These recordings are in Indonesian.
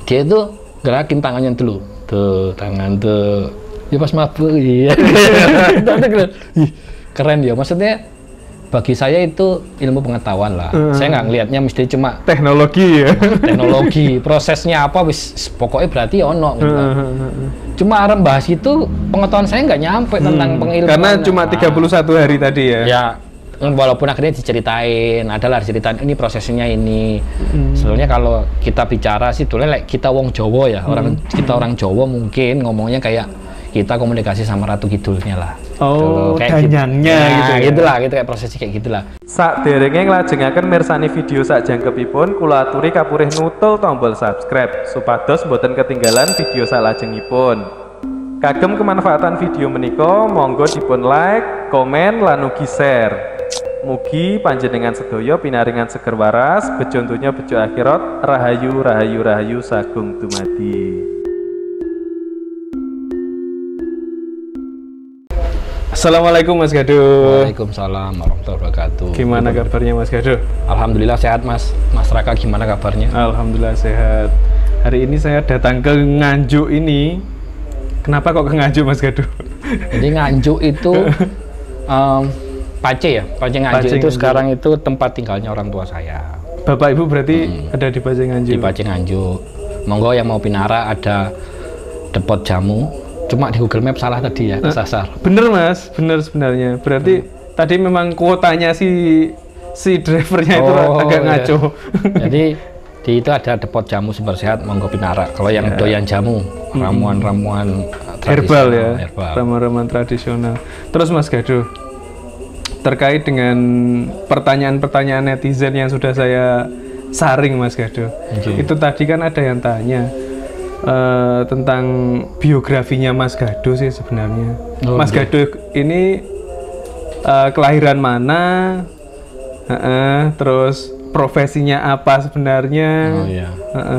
dia itu gerakin tangannya dulu, tuh tangan tuh, ya pas mabuk, iya, keren ya, maksudnya bagi saya itu ilmu pengetahuan lah, saya nggak ngelihatnya mesti cuma teknologi ya, teknologi, prosesnya apa, pokoknya berarti ono gitu kan. Cuma arem bahas itu pengetahuan saya nggak nyampe tentang pengilmuan. Karena cuma 31 hari tadi ya. Ya, walaupun akhirnya diceritain, adalah diceritain ini prosesnya ini. Sebenarnya kalau kita bicara sih, like kita wong Jawa ya, kita orang Jawa mungkin ngomongnya kayak kita komunikasi sama Ratu Kidulnya lah. Oh, kayak danyangnya gitu ya. Gitulah, gitu kayak prosesnya kayak gitulah. Sak derenge nglajengaken mirsani video sak jangkepipun, kula aturi kapurih nutul tombol subscribe supados mboten ketinggalan video salajengipun. Kagem kemanfaatan video menika, monggo dipun like, komen, lan ugi share. Mugi panjenengan sedaya pinaringan seger waras, bejo donya bejo akhirat, rahayu rahayu rahayu sagung dumadi. Assalamualaikum Mas Gaduh. Waalaikumsalam warahmatullahi wabarakatuh. Gimana kabarnya Mas Gaduh? Alhamdulillah sehat Mas. Mas Raka gimana kabarnya? Alhamdulillah sehat. Hari ini saya datang ke Nganjuk ini. Kenapa kok ke Nganjuk Mas Gaduh? Jadi Nganjuk itu Pace ya, Pace Nganjuk itu sekarang itu tempat tinggalnya orang tua saya. Bapak Ibu berarti ada di Pace Nganjuk? Di Pace Nganjuk. Monggo yang mau pinara ada depot jamu. Cuma di Google Maps salah tadi ya, kesasar. Bener Mas, bener sebenarnya. Berarti tadi memang kuotanya si drivernya itu agak ngaco. Jadi di itu ada depot jamu sumber sehat, monggo pinara. Kalau yang doyan jamu, ramuan-ramuan herbal ya, herbal. Ramuan-ramuan tradisional. Terus Mas Gaduh, terkait dengan pertanyaan-pertanyaan netizen yang sudah saya saring Mas Gaduh. Itu tadi kan ada yang tanya tentang biografinya Mas Gaduh sih sebenarnya. Mas Gaduh ini kelahiran mana, terus profesinya apa sebenarnya,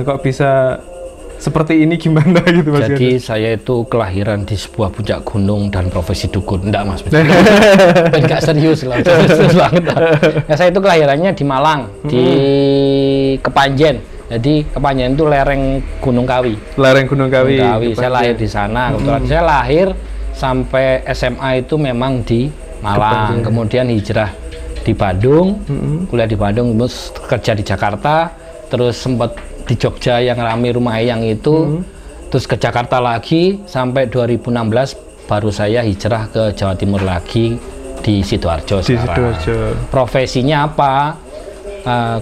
kok bisa seperti ini gimana gitu Mas Jadi Gaduh? saya itu kelahiran di sebuah puncak gunung dan profesi dukun. Enggak Mas, enggak serius lah, serius banget lah. Ya, saya itu kelahirannya di Malang, di Kepanjen. Jadi Kepanjen itu lereng Gunung Kawi. Lereng Gunung Kawi. Saya lahir di sana. Kebetulan saya lahir sampai SMA itu memang di Malang. Kemudian hijrah di Bandung, kuliah di Bandung, terus kerja di Jakarta, terus sempat di Jogja yang rame rumah Eyang itu, terus ke Jakarta lagi sampai 2016 baru saya hijrah ke Jawa Timur lagi di Sidoarjo sekarang. Profesinya apa?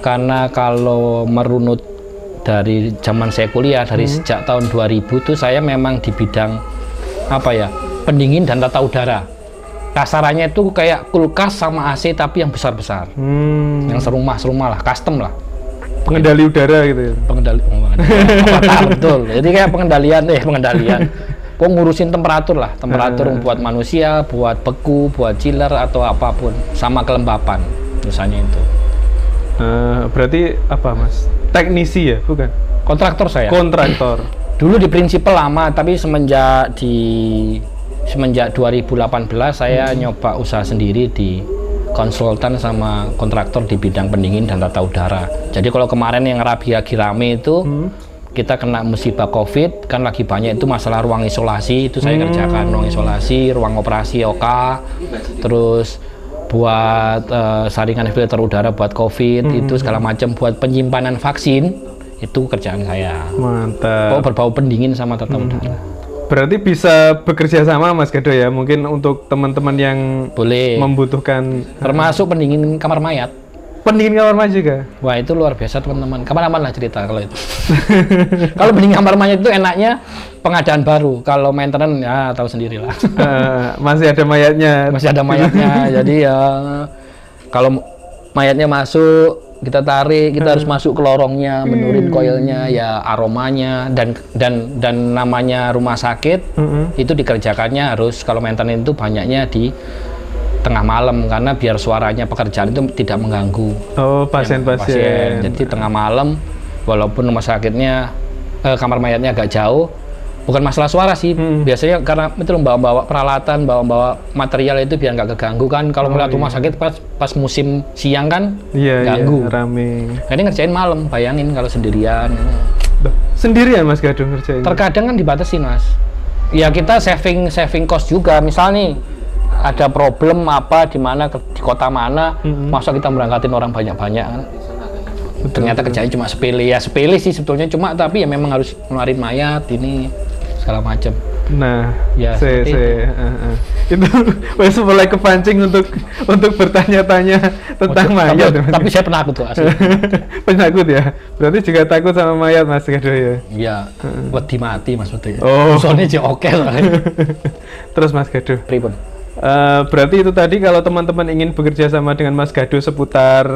Karena kalau merunut dari zaman saya kuliah, dari sejak tahun 2000 tuh saya memang di bidang apa ya, pendingin dan tata udara. Kasarannya itu kayak kulkas sama AC tapi yang besar-besar, yang serumah lah, custom lah. Pengendali udara gitu ya? Pengendali, betul. Jadi kayak pengendalian. Kok ngurusin temperatur lah, temperatur buat manusia, buat beku, buat chiller atau apapun, sama kelembapan misalnya itu. Berarti apa Mas? Teknisi ya, bukan? Kontraktor saya. Kontraktor. Dulu di Prinsipal lama, tapi semenjak 2018 saya nyoba usaha sendiri di konsultan sama kontraktor di bidang pendingin dan tata udara. Jadi kalau kemarin yang lagi rame itu kita kena musibah COVID, kan lagi banyak itu masalah ruang isolasi, itu saya kerjakan ruang isolasi, ruang operasi OK, terus buat saringan filter udara buat COVID, itu segala macam, buat penyimpanan vaksin, itu kerjaan saya. Mantap. Kok berbau pendingin sama tata udara. Berarti bisa bekerja sama Mas Gaduh ya, mungkin untuk teman-teman yang boleh membutuhkan, termasuk pendingin kamar mayat. Pendingin kamar mayat juga? Wah itu luar biasa teman-teman, kapan-kapan lah cerita kalau itu. Kalau pendingin kamar mayat itu enaknya pengadaan baru, kalau maintenance ya tahu sendirilah. Masih ada mayatnya? Masih ada mayatnya, jadi ya kalau mayatnya masuk, kita tarik, kita harus masuk ke lorongnya, menurin koilnya, ya aromanya, dan namanya rumah sakit, itu dikerjakannya harus, kalau maintenance itu banyaknya di tengah malam, karena biar suaranya pekerjaan itu tidak mengganggu pasien-pasien. Jadi tengah malam, walaupun rumah sakitnya kamar mayatnya agak jauh, bukan masalah suara sih, biasanya karena itu bawa-bawa peralatan, bawa-bawa material itu biar nggak keganggu kan. Kalau melihat rumah sakit pas musim siang kan ganggu. Rame. Jadi ngerjain malam, bayangin kalau sendirian. Loh, sendirian Mas Gaduh ngerjain? Terkadang kan dibatasi Mas. Ya kita saving cost juga. Misal nih ada problem apa di mana di kota mana, masa kita berangkatin orang banyak-banyak kan? Ternyata kerjanya cuma sepele ya, sepele sih sebetulnya, cuma tapi ya memang harus ngeluarin mayat ini segala macam. Nah, ya itu wes mulai kepancing untuk bertanya-tanya tentang mayat. Tapi saya penakut tuh asli. Penakut ya? Berarti juga takut sama mayat Mas Gaduh ya? Iya, wedi mati maksudnya. Oh. Soalnya aja oke soalnya. Terus Mas Gaduh. Pripun? Berarti itu tadi kalau teman-teman ingin bekerja sama dengan Mas Gaduh seputar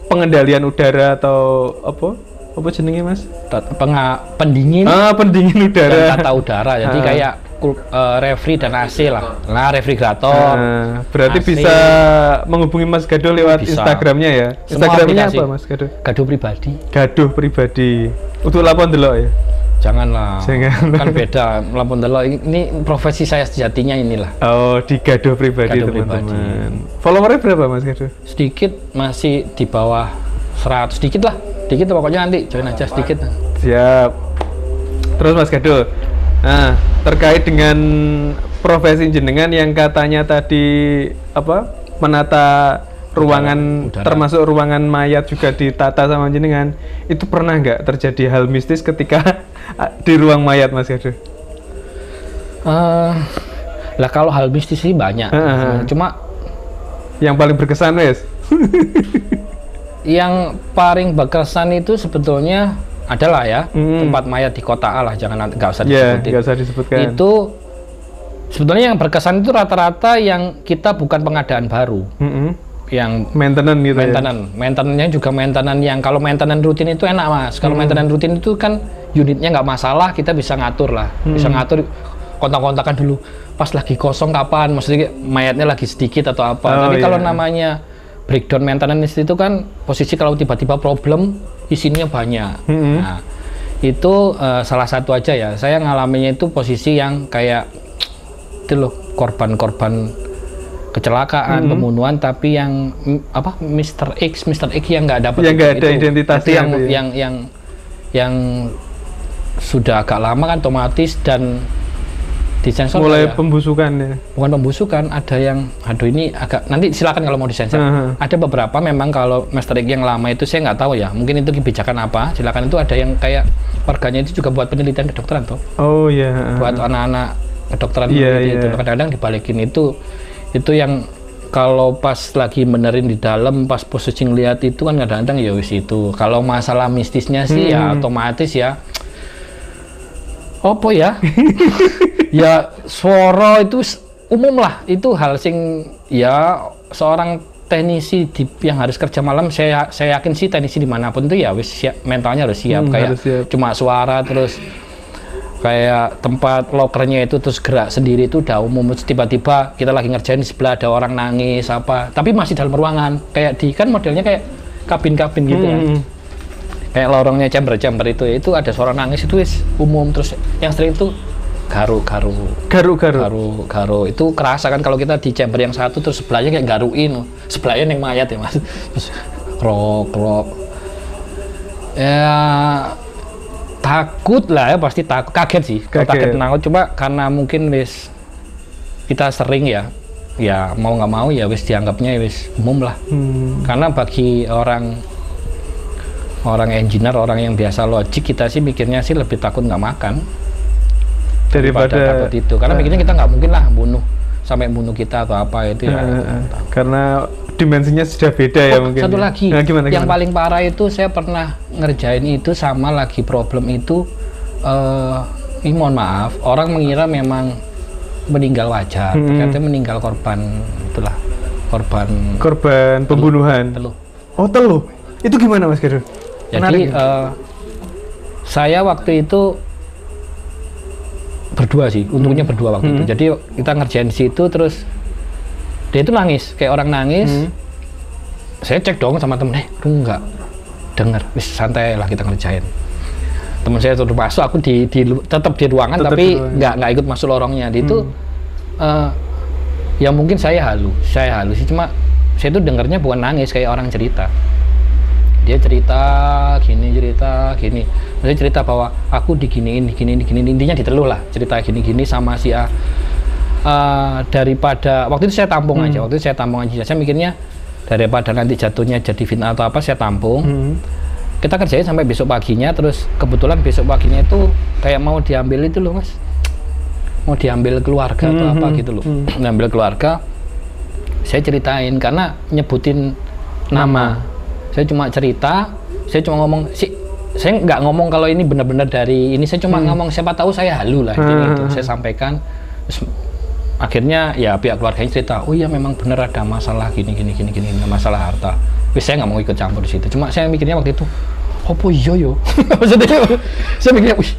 pengendalian udara atau apa jenenge Mas? Pendingin. Pendingin udara. Dan tata udara. Jadi kayak refri dan AC lah. Nah, refrigerator. Berarti AC. Bisa menghubungi Mas Gaduh lewat bisa. Instagramnya ya. Instagramnya apa Mas Gaduh? Gaduh pribadi. Gaduh pribadi. Untuk lapor delok ya. Janganlah. Kan beda. Lapor delok ini profesi saya sejatinya inilah. Oh, di Gaduh pribadi teman-teman. Followernya berapa Mas Gaduh? Sedikit, masih di bawah 100, sedikit lah. Dikit pokoknya, nanti join aja sedikit. Siap. Terus Mas Gaduh, nah terkait dengan profesi jenengan yang katanya tadi menata ruangan udara. Termasuk ruangan mayat juga ditata sama jenengan, itu pernah nggak terjadi hal mistis ketika di ruang mayat Mas Gaduh? Lah kalau hal mistis sih banyak, cuma yang paling berkesan Wes? Yang paling berkesan itu sebetulnya adalah ya tempat mayat di kota A lah, jangan nggak usah disebutin. Nggak usah disebutkan. Itu sebetulnya yang berkesan itu rata-rata yang kita bukan pengadaan baru, yang maintenance gitu. Maintenance-nya juga maintenance yang kalau maintenance rutin itu enak Mas. Kalau maintenance rutin itu kan unitnya nggak masalah, kita bisa ngatur lah, bisa ngatur kontak-kontakan dulu. Pas lagi kosong kapan, maksudnya mayatnya lagi sedikit atau apa. Tapi kalau namanya breakdown maintenance itu kan posisi kalau tiba-tiba problem isinya banyak. Nah, itu salah satu aja ya. Saya ngalaminnya itu posisi yang kayak itu loh, korban-korban kecelakaan, pembunuhan, tapi yang Mr. X yang nggak dapat. Yang nggak ada identitasnya. Yang sudah agak lama kan otomatis dan disensor mulai pembusukan ya. Bukan pembusukan, ada yang aduh ini agak nanti silakan kalau mau disensor. Ada beberapa memang kalau Master X yang lama itu saya nggak tahu ya, mungkin itu kebijakan apa, silakan. Itu ada yang kayak warganya itu juga buat penelitian kedokteran toh. Oh iya. Buat anak-anak kedokteran itu kadang-kadang dibalikin itu yang kalau pas lagi benerin di dalam, pas posisi ngeliat itu kan kadang-kadang ya wis itu. Kalau masalah mistisnya sih ya otomatis ya apa ya ya suara itu umum lah, itu hal sing ya seorang teknisi yang harus kerja malam, saya yakin sih teknisi dimanapun itu ya wis siap, mentalnya harus siap. Kayak cuma suara terus kayak tempat lokernya itu terus gerak sendiri itu udah umum. Tiba-tiba kita lagi ngerjain di sebelah ada orang nangis apa, tapi masih dalam ruangan, kayak di kan modelnya kayak kabin-kabin gitu kan, kayak lorongnya chamber itu ada suara nangis itu wis umum. Terus yang sering itu garu itu kerasa kan kalau kita di chamber yang satu terus sebelahnya kayak garuin, sebelahnya yang mayat ya Mas, terus krok ya takut lah ya, pasti takut, kaget sih kalau kaget menangkut. Cuma karena mungkin wis kita sering ya mau nggak mau ya wis dianggapnya wis umum lah. Karena bagi orang engineer, orang yang biasa logik, kita sih mikirnya sih lebih takut nggak makan daripada takut itu, karena mikirnya kita nggak mungkin lah sampai bunuh kita atau apa itu ya. Karena dimensinya sudah beda ya mungkin. Satu lagi, gimana? Yang paling parah itu saya pernah ngerjain itu sama lagi problem itu, ini mohon maaf, orang mengira memang meninggal wajar, ternyata meninggal korban itulah, korban pembunuhan. Teluh. Itu gimana Mas Gaduh? Jadi saya waktu itu berdua sih, untungnya berdua waktu itu. Jadi kita ngerjain di situ, terus dia itu nangis, kayak orang nangis. Saya cek dong sama temen, lu nggak denger, wis santai lah kita ngerjain. Temen saya tuh masuk, aku tetap di ruangan, tapi nggak ikut masuk lorongnya. Di itu ya mungkin saya halu sih, cuma saya tuh dengernya bukan nangis kayak orang cerita. Dia cerita gini. Maksudnya cerita bahwa aku diginiin, intinya diteluh lah, cerita gini sama si A. Daripada waktu itu saya tampung aja, saya mikirnya daripada nanti jatuhnya jadi fitnah atau apa, saya tampung. Kita kerjain sampai besok paginya, terus kebetulan besok paginya itu kayak mau diambil itu loh mas, mau diambil keluarga atau apa gitu loh, ngambil keluarga. Saya ceritain karena nyebutin nama. Saya cuma cerita, saya cuma ngomong saya nggak ngomong kalau ini benar-benar dari ini, saya cuma ngomong siapa tahu saya halu lah gitu. Saya sampaikan. Terus, akhirnya ya pihak keluarganya cerita, oh iya memang benar ada masalah gini, masalah harta. Tapi saya nggak mau ikut campur di situ. Cuma saya mikirnya waktu itu, oh iya yo. Maksudnya saya mikirnya, wih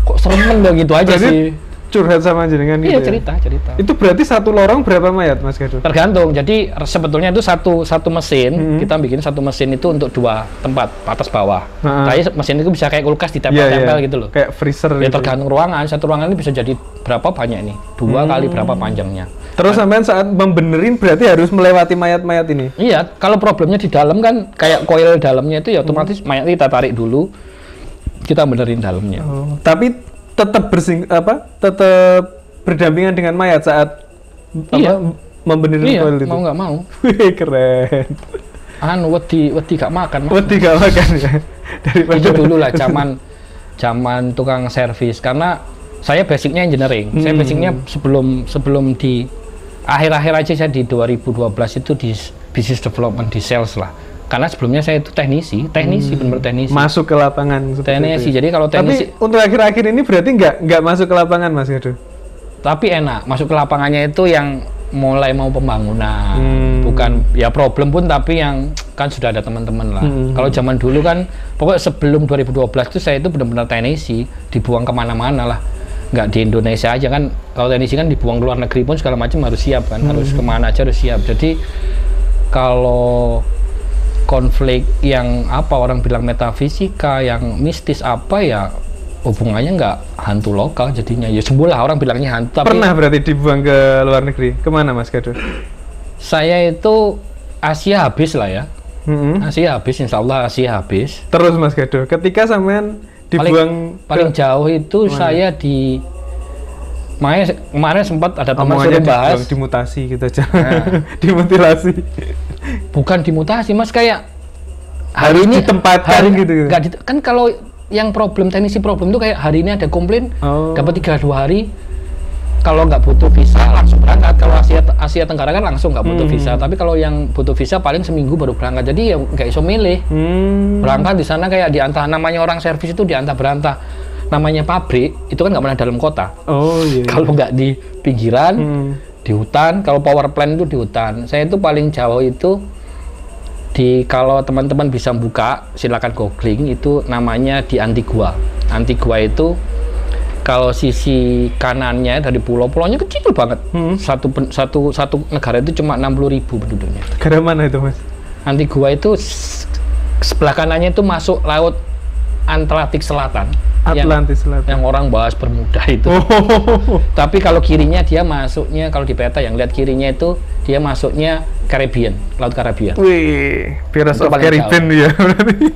kok serem dong gitu aja. Berarti sih curhat sama jenengan gitu. Iya, cerita. Itu berarti satu lorong berapa mayat Mas Gado? Tergantung. Jadi sebetulnya itu satu mesin, kita bikin satu mesin itu untuk 2 tempat, atas bawah. Tapi mesin itu bisa kayak kulkas ditempel-tempel gitu loh. Kayak freezer ya, gitu. Tergantung ruangan. Satu ruangan ini bisa jadi berapa banyak nih? 2 kali berapa panjangnya. Terus sampean saat membenerin berarti harus melewati mayat-mayat ini? Iya, kalau problemnya di dalam kan kayak koil dalamnya itu ya otomatis mayat kita tarik dulu, kita benerin dalamnya. Tapi tetap tetap berdampingan dengan mayat saat membenerin koil itu? Mau nggak mau. Keren. Wedi gak makan. Wedi gak makan ya. Daripada itu dulu lah zaman tukang servis, karena saya basicnya engineering. Saya basicnya sebelum di akhir-akhir aja, saya di 2012 itu di business development, di sales lah. Karena sebelumnya saya itu teknisi, benar-benar teknisi. Masuk ke lapangan teknisi. Jadi kalau teknisi. Tapi untuk akhir-akhir ini berarti nggak masuk ke lapangan Mas Gado? Tapi enak, masuk ke lapangannya itu yang mulai mau pembangunan. Bukan ya problem pun, tapi yang kan sudah ada teman-teman lah. Kalau zaman dulu kan, pokoknya sebelum 2012 itu saya itu benar-benar teknisi, dibuang kemana-mana lah. Nggak di Indonesia aja kan, kalau teknisi kan dibuang ke luar negeri pun segala macam harus siap kan, harus kemana aja harus siap. Jadi kalau konflik yang apa orang bilang metafisika, yang mistis apa ya hubungannya nggak hantu lokal jadinya. Ya sembuhlah orang bilangnya hantu. Tapi pernah berarti dibuang ke luar negeri? Kemana Mas Gado? Saya itu Asia habis lah ya. Asia habis, insya Allah Asia habis. Terus Mas Gado, ketika sampean dibuang paling jauh itu saya di kemarin sempat ada teman suruh bahas dimutasi gitu aja. Dimutilasi. Bukan dimutasi mas, kayak hari ini ditempatkan gitu. Kan kalau yang teknisi problem itu kayak hari ini ada komplain, dapat 3-2 hari, kalau nggak butuh visa langsung berangkat. Kalau Asia Tenggara kan langsung nggak butuh visa, tapi kalau yang butuh visa paling seminggu baru berangkat. Jadi ya nggak iso milih. Berangkat di sana kayak diantah, namanya orang servis itu diantah berantah. Namanya pabrik itu kan nggak pernah dalam kota. Kalau nggak di pinggiran, di hutan. Kalau power plant itu di hutan. Saya itu paling jauh itu kalau teman-teman bisa buka, silakan googling, itu namanya di Antigua. Antigua itu kalau sisi kanannya dari pulau-pulaunya kecil banget. Satu negara itu cuma 60.000 penduduknya. Negara mana itu mas? Antigua itu sebelah kanannya itu masuk laut Atlantik Selatan. Selatan. Yang orang bahas Bermuda itu. Tapi kalau kirinya dia masuknya, kalau di peta yang lihat kirinya itu dia masuknya Caribbean, Laut Caribbean. Wih, Pirates of Caribbean ya.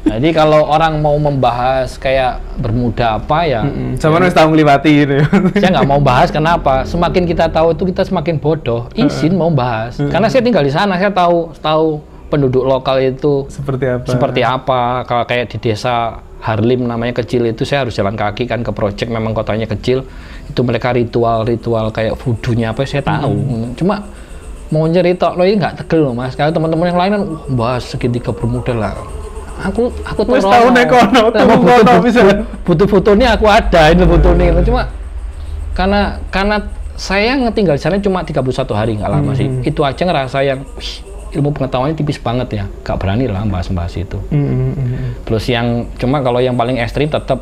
Jadi kalau orang mau membahas kayak Bermuda apa ya, sama harus tahu ngelewati gitu. Saya nggak mau bahas, kenapa? Semakin kita tahu itu kita semakin bodoh. Izin mau bahas. Karena saya tinggal di sana, saya tahu penduduk lokal itu seperti apa. Kalau kayak di desa Harlim namanya kecil itu, saya harus jalan kaki kan ke project, memang kotanya kecil. Itu mereka ritual kayak voodoo-nya apa saya tahu. Cuma mau cerita lo ini nggak tegel loh mas. Kalau teman-teman yang lain kan bahas segitiga Bermuda lah. Aku tuh tahu nekono, butuh fotonya aku ada ini fotonya. Cuma karena saya ngetinggal di sana cuma 31 hari, nggak lama sih. Itu aja ngerasa yang ilmu pengetahuannya tipis banget ya, gak berani lah bahas itu. Terus cuma kalau yang paling ekstrim tetap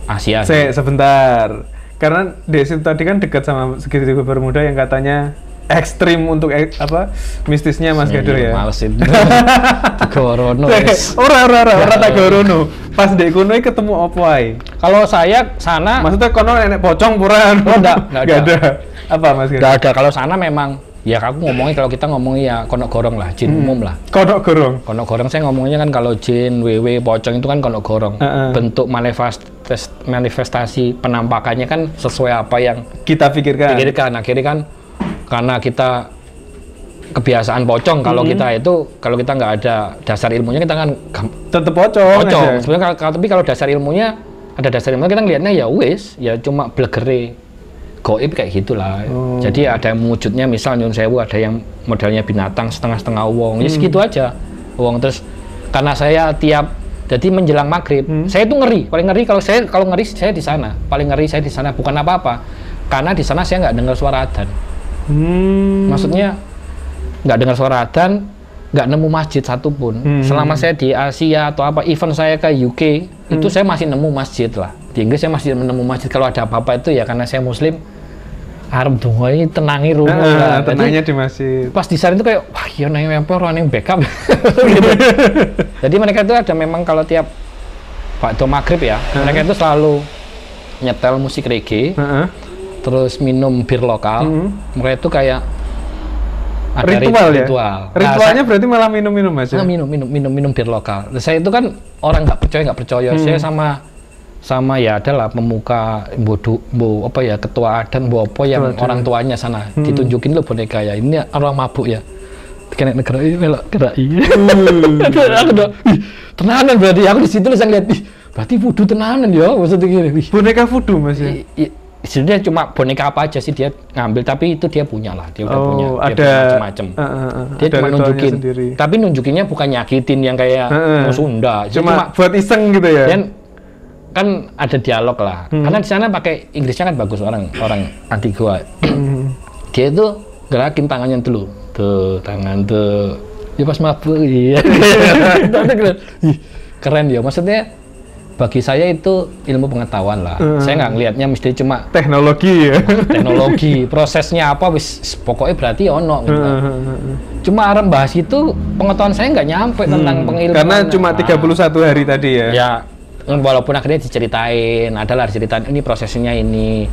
Asia. Sebentar, karena Desi tadi kan dekat sama segitiga Bermuda yang katanya ekstrim untuk mistisnya Mas Gado ya. Malesin. Gorono. Ora tak gorono. Pas dek kono ketemu opo ae? Kalau saya sana, maksudnya kono enek pocong pura? Enggak ada. Apa Mas Gado? Enggak ada. Kalau sana memang Ya aku ngomongnya kalau kita ngomongnya ya konok gorong lah, jin umum lah. Konok gorong. Konok gorong saya ngomongnya kan kalau jin, wewe, pocong itu kan konok gorong. Bentuk manifestasi penampakannya kan sesuai apa yang kita pikirkan. Akhirnya kan karena kita kebiasaan pocong, kalau kita nggak ada dasar ilmunya kita kan tetap pocong. Sebenarnya tapi kalau dasar ilmunya ada dasar ilmunya kita ngelihatnya ya wis, ya cuma blegere goib kayak gitulah. Jadi ada yang wujudnya misal nyun sewu, ada yang modelnya binatang setengah-setengah wong, ya segitu aja wong. Terus karena saya jadi menjelang maghrib, saya itu ngeri, paling ngeri kalau ngeri saya di sana, paling ngeri saya di sana, bukan apa-apa, karena di sana saya nggak dengar suara adzan. Maksudnya nggak dengar suara adzan, nggak nemu masjid satupun. Selama saya di Asia atau apa, event saya ke UK itu saya masih nemu masjid lah. Di Inggris saya masih menemu masjid. Kalau ada apa-apa itu ya karena saya Muslim, harap dongo ini tenangi rumah lah. Tenangnya di masjid. Pas di sana itu kayak wah ya nang orang yang backup. Gitu. Jadi mereka itu ada memang kalau tiap waktu maghrib ya, mereka itu selalu nyetel musik reggae, terus minum bir lokal. Mereka itu kayak ada ritual. Ritualnya berarti malah minum-minum Mas. Minum bir lokal. Saya itu kan orang nggak percaya. Saya sama ya adalah pemuka ketua adat apa yang orang tuanya sana ditunjukin lo boneka ya, ini orang mabuk ya, kena negara ini melok gerak aku udah tenanan berarti aku di situ langsung lihat berarti voodoo tenanan ya maksudnya gini. Boneka voodoo Mas ya? Sebenarnya cuma boneka apa aja sih dia ngambil, tapi itu dia punya lah, dia udah punya, ada macam-macam. Dia cuma nunjukin, tapi nunjukinnya bukan nyakitin yang kayak Sunda, cuma buat iseng gitu ya. Dan kan ada dialog lah, karena di sana pakai Inggrisnya kan bagus, orang Antigua. Dia itu gerakin tangannya dulu, tangan ya pas mabuk, iya. Keren ya, maksudnya bagi saya itu ilmu pengetahuan lah. Saya nggak ngelihatnya mesti cuma teknologi ya. Teknologi, prosesnya apa pokoknya berarti ono gitu. Cuma arem bahas itu pengetahuan saya nggak nyampe tentang pengilmuan. Karena cuma 31 hari tadi ya. Ya, walaupun akhirnya diceritain, adalah diceritain ini prosesnya ini.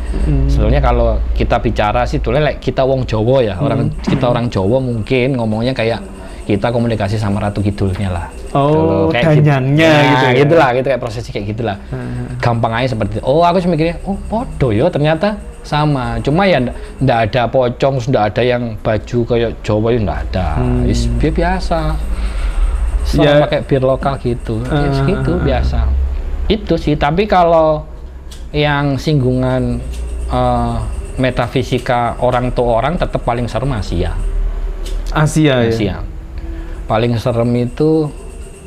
Sebenarnya kalau kita bicara sih tulen kita wong Jawa ya, kita orang Jawa mungkin ngomongnya kayak kita komunikasi sama Ratu Kidulnya lah. Kayak danyangnya gitu ya. Gitulah, gitu kayak prosesnya kayak gitulah. Gampang aja seperti itu. Aku cuma mikirnya, podo ya ternyata sama. Cuma ya ndak ada pocong, ndak ada yang baju kayak Jawa ya ndak ada. Biasa. Selalu pakai bir lokal gitu. Gitu biasa. Itu sih, tapi kalau yang singgungan metafisika orang to orang tetap paling serem Asia. Ya? Paling serem itu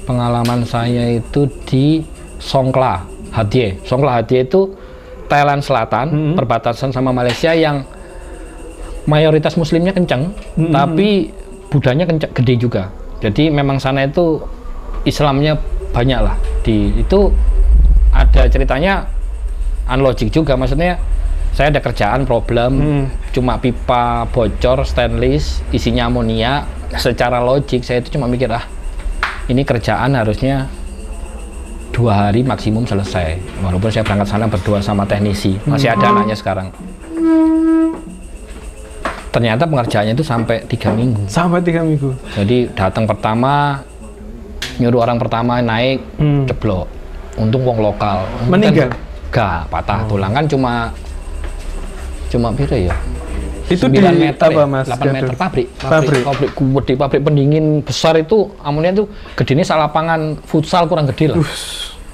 pengalaman saya itu di Songkhla Hatie. Songkhla Hatie itu Thailand Selatan, perbatasan sama Malaysia yang mayoritas muslimnya kencang, tapi budanya gede juga. Jadi memang sana itu Islamnya banyak lah. Itu ada ceritanya unlogik juga, maksudnya saya ada kerjaan problem, cuma pipa bocor stainless isinya amonia. Secara logik saya itu cuma mikir ini kerjaan harusnya 2 hari maksimum selesai, walaupun saya berangkat sana berdua sama teknisi, masih ada anaknya sekarang. Ternyata pengerjaannya itu sampai 3 minggu. Jadi datang pertama, nyuruh orang pertama naik, ceblok. Untung wong lokal. Meninggal? Gak, patah tulang kan cuma piro ya? Itu 9 di meter apa ya? Mas? 8 meter pabrik gede, pabrik pendingin besar itu amonia itu gedenya salapangan futsal kurang gede lah.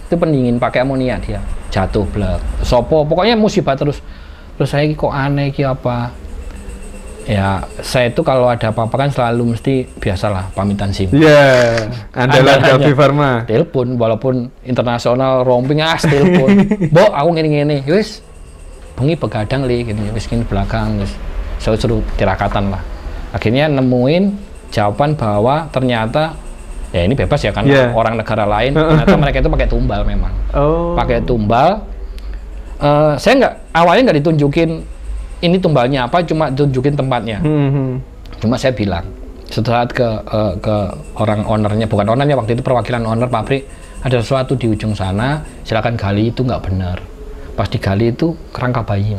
Itu pendingin pakai amonia, dia jatuh blek. Sopo pokoknya musibah terus saya kok aneh ki apa? Ya, saya itu kalau ada apa-apa kan selalu mesti biasalah pamitan SIM. Andalan Gavi Pharma. Telepon walaupun internasional roaming telepon. Mbok, aku ngene-ngene. Wis bengi begadang gini, wis kene belakang wis. Saya suruh tirakatan lah. Akhirnya nemuin jawaban bahwa ternyata ya ini bebas ya karena orang negara lain. Ternyata mereka itu pakai tumbal memang. Pakai tumbal. Saya awalnya nggak ditunjukin ini tumbalnya apa, cuma tunjukin tempatnya. Cuma saya bilang setelah ke orang ownernya, bukan ownernya waktu itu, perwakilan owner pabrik, ada sesuatu di ujung sana, silakan gali, itu nggak benar. Pas digali itu kerangka bayi,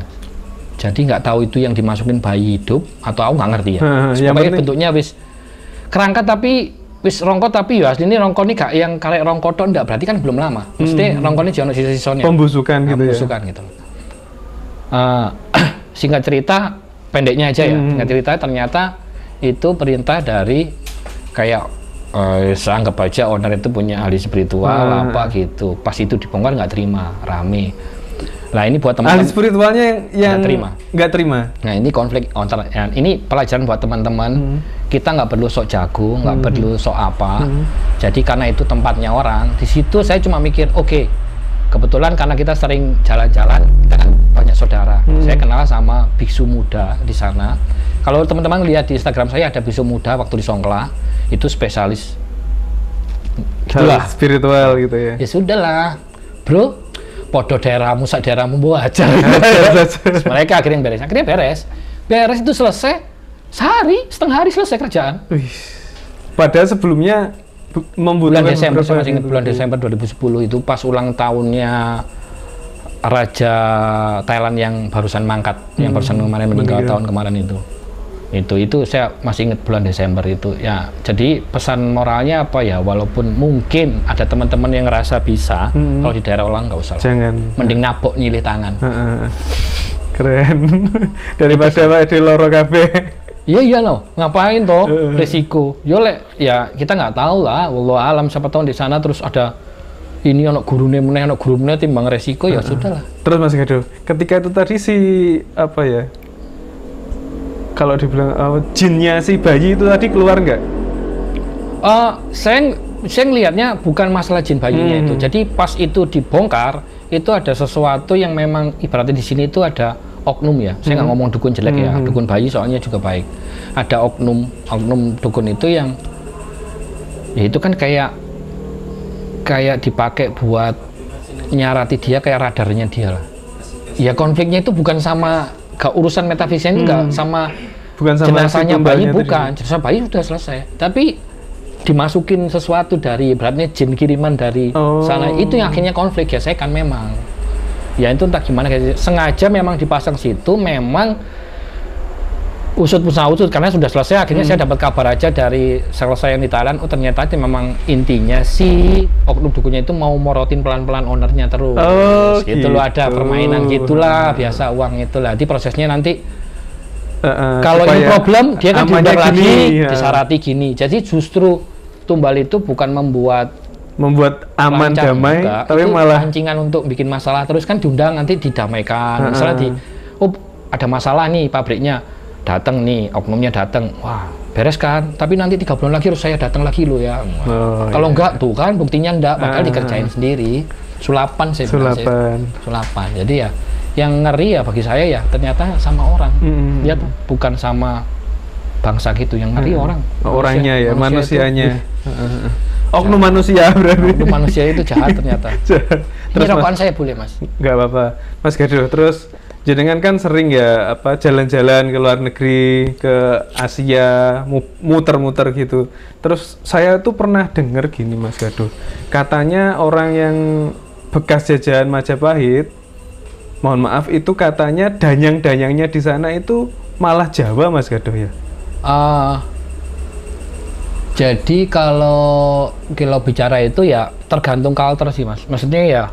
Jadi nggak tahu itu yang dimasukin bayi hidup atau aku nggak ngerti ya. Yang Pokoknya bentuknya wis kerangka tapi wis rongkot, tapi ya asli ini rongkot ini gak yang karek rongkot enggak, berarti kan belum lama. Mesti rongkot ini jangan sisa-sisanya. Pembusukan gitu ya. Pembusukan gitu. Singkat cerita, pendeknya aja ya. Singkat cerita ternyata itu perintah dari kayak saya anggap aja owner itu punya ahli spiritual apa gitu. Pas itu dibongkar nggak terima, rame. Nah ini buat teman-teman. Ahli spiritualnya yang nggak terima. Nah ini konflik ini pelajaran buat teman-teman. Kita nggak perlu sok jago, nggak perlu sok apa. Jadi karena itu tempatnya orang. Di situ saya cuma mikir, oke, kebetulan karena kita sering jalan-jalan, kita kan banyak saudara. Saya kenal sama biksu muda di sana. Kalau teman-teman lihat di Instagram saya ada biksu muda waktu di Songkla, itu spesialis itulah spiritual gitu ya. Ya sudahlah, bro, podo daerahmu sak daerahmu bawa aja. Mereka akhirnya beres itu selesai setengah hari selesai kerjaan. Padahal sebelumnya membutuhkan bulan Desember 2010 itu pas ulang tahunnya Raja Thailand yang barusan mangkat, yang barusan kemarin meninggal tahun kemarin itu saya masih ingat bulan Desember itu ya. Jadi pesan moralnya apa ya, walaupun mungkin ada teman-teman yang ngerasa bisa, kalau di daerah orang nggak usah, jangan, mending nabok nyilih tangan. Keren daripada Pak di loro kabeh. Iya loh, ngapain toh resiko? Ya kita nggak tahu lah, wallahu alam, siapa tahu di sana terus ada ini anak gurune timbang resiko, ya sudahlah. Terus Mas Gado, ketika itu tadi si apa ya? Kalau dibilang jinnya si bayi itu tadi keluar nggak? Saya ngelihatnya bukan masalah jin bayinya itu. Jadi pas itu dibongkar, itu ada sesuatu yang memang ibaratnya di sini itu ada oknum ya. Saya nggak ngomong dukun jelek ya, dukun bayi soalnya juga baik. Ada oknum dukun itu yang ya itu kan kayak dipakai buat nyarati dia, kayak radarnya dia lah. Ya konfliknya itu bukan sama urusan metafisik, enggak sama jenazahnya bayi, bukan. Jenazah bayi sudah selesai. Tapi dimasukin sesuatu dari beratnya jin kiriman dari sana, itu yang akhirnya konflik ya. Saya kan memang ya itu entah gimana, sengaja memang dipasang situ, memang usut karena sudah selesai. Akhirnya saya dapat kabar aja dari selesai yang di Thailand, ternyata itu memang intinya si oknum dukunnya itu mau morotin pelan-pelan ownernya terus. Gitu loh, ada permainan gitulah, biasa uang itulah. Jadi prosesnya nanti kalau ini problem dia kan diundang lagi, disarati gini. Jadi justru tumbal itu bukan membuat aman damai, enggak, tapi itu malah pancingan untuk bikin masalah terus kan, diundang nanti didamaikan. Misalnya ada masalah nih pabriknya, datang nih oknumnya datang, wah beres kan, tapi nanti 3 bulan lagi harus saya datang lagi lo ya. Kalau enggak tuh kan buktinya enggak, bakal dikerjain sendiri. Sulapan saya bilang. Sulapan. Jadi ya yang ngeri ya bagi saya ya ternyata sama orang. Ya bukan sama bangsa gitu, yang ngeri orangnya ya, manusianya. Oknum manusia berarti. Oknum manusia itu jahat ternyata. Terus rokokan saya boleh Mas? Nggak apa-apa Mas Gado. Terus jenengan kan sering ya jalan-jalan ke luar negeri, ke Asia, muter-muter gitu. Terus saya tuh pernah dengar gini Mas Gado, katanya orang yang bekas jajahan Majapahit, mohon maaf, itu katanya danyang-danyangnya di sana itu malah Jawa Mas Gado ya. Jadi kalau bicara itu ya tergantung culture sih Mas. Maksudnya ya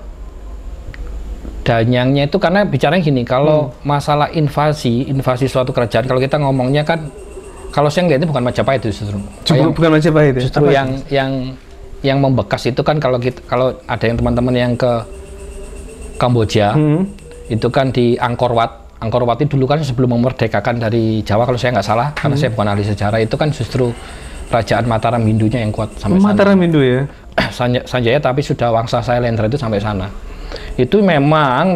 danyangnya itu karena bicaranya gini, kalau masalah invasi suatu kerajaan, kalau kita ngomongnya kan, kalau saya ngeliatnya bukan Majapahit itu bukan Majapahit ya? Justru yang membekas itu kan, kalau ada yang teman-teman yang ke Kamboja, itu kan di Angkor Wat. Angkor Wat itu dulu kan sebelum memerdekakan dari Jawa, kalau saya nggak salah, karena saya bukan ahli sejarah, itu kan justru kerajaan Mataram Hindunya yang kuat sampai sana. Mataram Hindu ya? Sanjaya, tapi sudah Wangsa Sailendra itu sampai sana. Itu memang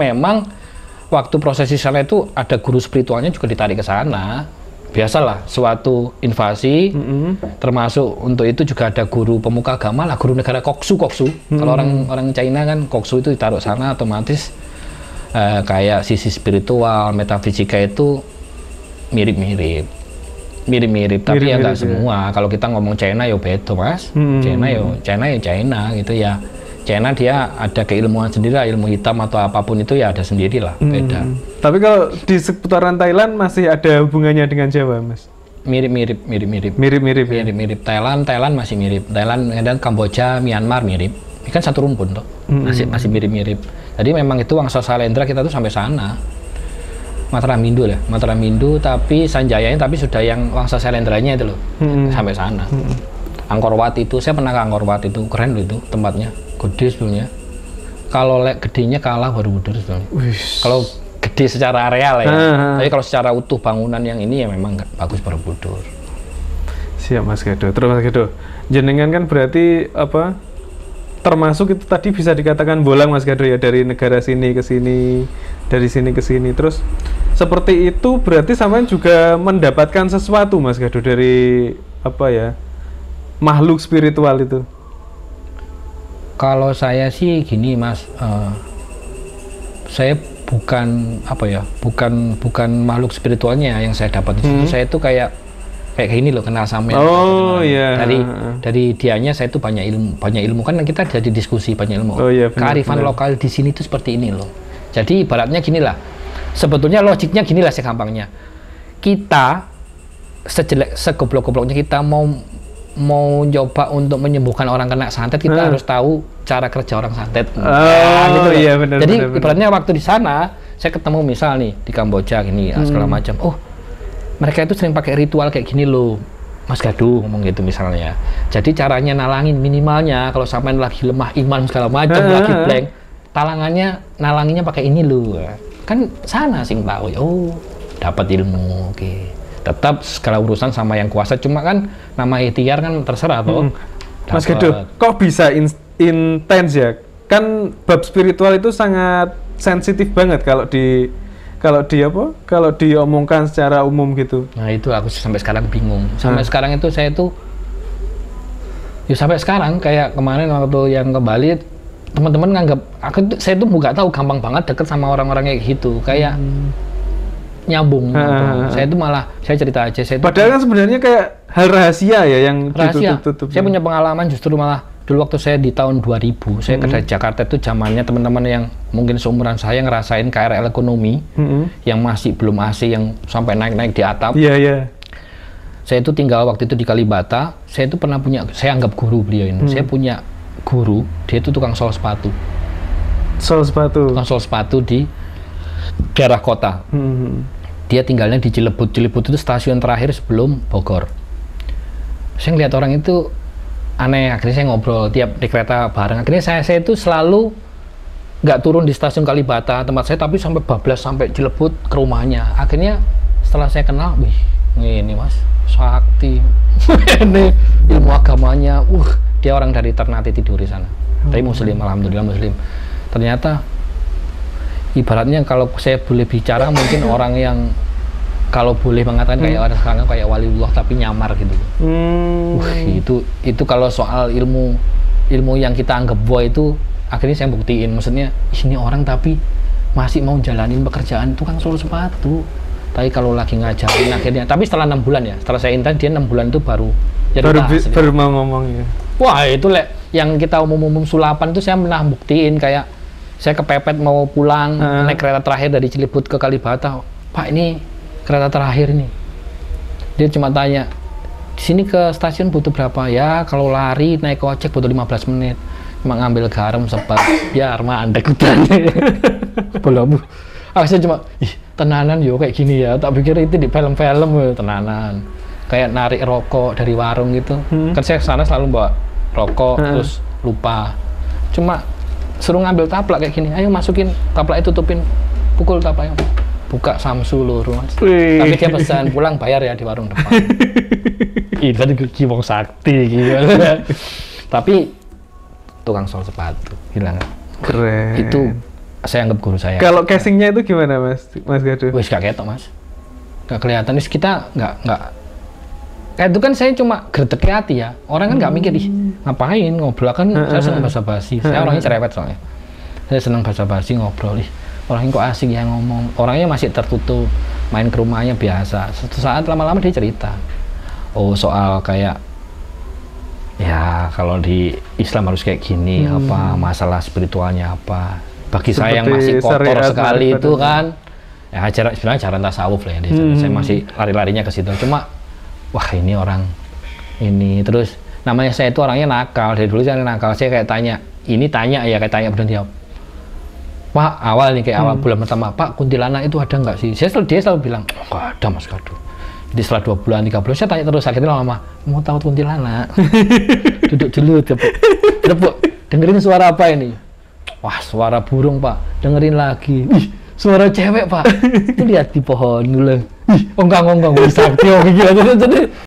waktu prosesi sana itu ada guru spiritualnya juga ditarik ke sana. Biasalah suatu invasi, termasuk untuk itu juga ada guru pemuka agama lah, guru negara Koksu. Kalau orang China kan Koksu itu ditaruh sana, otomatis kayak sisi spiritual, metafisika itu mirip-mirip, tapi ya nggak semua. Kalau kita ngomong China ya beda Mas. China gitu ya. China dia ada keilmuan sendiri lah, ilmu hitam atau apapun itu ya ada sendiri lah, beda. Tapi kalau di seputaran Thailand masih ada hubungannya dengan Jawa, Mas? Mirip. Mirip. Thailand masih mirip. Thailand dan Kamboja, Myanmar mirip. Ini kan satu rumpun tuh. Masih mirip. Jadi memang itu Wangsa Salendra kita tuh sampai sana. Mataram Hindu, tapi Sanjayanya tapi sudah yang Wangsa Salendranya itu loh. Sampai sana. Angkor Wat itu, saya pernah ke Angkor Wat itu, keren loh itu tempatnya. Gede sebenarnya. Kalau gedenya kalah Borobudur sebenarnya. Kalau gede secara areal ya. Tapi kalau secara utuh bangunan yang ini ya memang bagus Borobudur. Siap Mas Gedo. Terus Mas Gedo, jenengan kan berarti apa? Termasuk itu tadi bisa dikatakan bolang Mas Gedo ya, dari negara sini ke sini, dari sini ke sini. Terus seperti itu berarti sampean juga mendapatkan sesuatu Mas Gedo dari apa ya? Makhluk spiritual itu. Kalau saya sih gini Mas, saya bukan makhluk spiritualnya yang saya dapat di situ. Saya itu kayak gini loh, kenal sama dari dianya saya itu banyak ilmu kan kita jadi diskusi banyak ilmu. Kearifan lokal di sini itu seperti ini loh. Jadi ibaratnya gini lah, sebetulnya logiknya gini lah segampangnya, kita segoblok-gobloknya kita mau coba untuk menyembuhkan orang kena santet, kita harus tahu cara kerja orang santet. Gitu benar. Jadi ibaratnya waktu di sana saya ketemu misal nih di Kamboja gini segala macam. Oh, mereka itu sering pakai ritual kayak gini loh, Mas Gadu ngomong gitu misalnya. Jadi caranya nalangin minimalnya kalau sampai lagi lemah iman segala macam, lagi blank, nalanginnya pakai ini loh. Kan sana sing tahu. Oh, dapat ilmu. Oke. Tetap segala urusan sama yang kuasa, cuma kan nama ikhtiar kan terserah toh. Mas Gedo, kok bisa intens ya? Kan bab spiritual itu sangat sensitif banget kalau diomongkan secara umum gitu. Nah itu aku sampai sekarang bingung. Sampai sekarang itu saya tuh ya sampai sekarang kayak kemarin waktu yang ke Bali, teman-teman nganggap saya tuh nggak tahu, gampang banget deket sama orang-orang kayak gitu, kayak nyambung. Saya itu malah saya cerita aja. Padahal kan sebenarnya kayak hal rahasia ya yang ditutup-tutup. Saya punya pengalaman justru malah dulu waktu saya di tahun 2000, saya ke Jakarta itu zamannya teman-teman yang mungkin seumuran saya ngerasain KRL ekonomi yang masih belum AC, yang sampai naik-naik di atap. Saya itu tinggal waktu itu di Kalibata. Saya itu pernah punya, saya anggap guru beliau ini. Saya punya guru, dia itu tukang sol sepatu. Tukang sol sepatu di daerah kota. Dia tinggalnya di Cilebut. Cilebut itu stasiun terakhir sebelum Bogor. Saya ngeliat orang itu aneh, akhirnya saya ngobrol tiap di kereta bareng. Akhirnya saya itu selalu nggak turun di stasiun Kalibata tempat saya, tapi sampai bablas sampai Cilebut ke rumahnya. Akhirnya setelah saya kenal, ini Mas sakti, ini ilmu agamanya, dia orang dari Ternate tidur di sana. Tapi Muslim, alhamdulillah Muslim. Ternyata ibaratnya kalau saya boleh bicara mungkin orang yang kalau boleh mengatakan kayak orang sekarang kayak waliullah tapi nyamar gitu. Itu kalau soal ilmu yang kita anggap buah itu akhirnya saya buktiin, maksudnya ini orang tapi masih mau jalanin pekerjaan tukang sol sepatu. Tapi kalau lagi ngajarin akhirnya, tapi setelah 6 bulan ya, setelah saya intens dia 6 bulan itu baru mau ngomong ya. Wah itu yang kita umum sulapan itu saya pernah buktiin, kayak saya kepepet mau pulang naik kereta terakhir dari Cilebut ke Kalibata. Pak, ini kereta terakhir nih. Dia cuma tanya, di sini ke stasiun butuh berapa? Ya kalau lari naik ojek butuh 15 menit. Cuma ngambil garam sebat, biar mandek udah. Belum. Saya cuma, tenanan yo kayak gini ya. Tak pikir itu di film-film tenanan. Kayak narik rokok dari warung gitu. Kan saya kesana selalu bawa rokok, terus lupa. Cuma suruh ngambil taplak kayak gini, ayo masukin taplak itu, tutupin, pukul taplaknya, buka Samsu loro Mas. Tapi dia pesan pulang bayar ya di warung depan. Itu Kiwong Sakti gitu. Tapi tukang sol sepatu hilang. Keren. Itu saya anggap guru saya. Kalau casingnya itu gimana Mas Gadu? Wis gak ketok Mas, gak kelihatan. Wis kita nggak itu kan saya cuma gerdek hati ya. Orang kan nggak mikir, ngapain ngobrol kan. Saya senang basa-basi. Saya orangnya cerewet soalnya. Saya senang basa-basi ngobrol. Orangnya kok asik ya ngomong. Orangnya masih tertutup. Main ke rumahnya biasa. Suatu saat lama-lama dia cerita. Oh soal kayak Ya kalau di Islam harus kayak gini, apa masalah spiritualnya apa. Bagi saya yang Seperti masih kotor syariat sekali marifat itu kan, ya sebenarnya ajaran tasawuf lah ya. Saya masih lari-larinya ke situ. Cuma, wah ini orang ini terus namanya saya itu orangnya nakal dari dulu saya nakal. Saya kayak tanya kayak tanya berhenti. Pak awal nih kayak awal bulan pertama, Pak kuntilanak itu ada nggak sih? Dia selalu bilang nggak ada Mas Kado. Jadi setelah 2 bulan 3 bulan saya tanya terus, akhirnya lama mau tahu kuntilanak. Duduk dulu tepuk dengerin suara apa ini? Wah suara burung Pak, dengerin lagi. Ih suara cewek Pak, itu lihat di pohon dulu. Ih ongkang bisa sakti gila. Jadi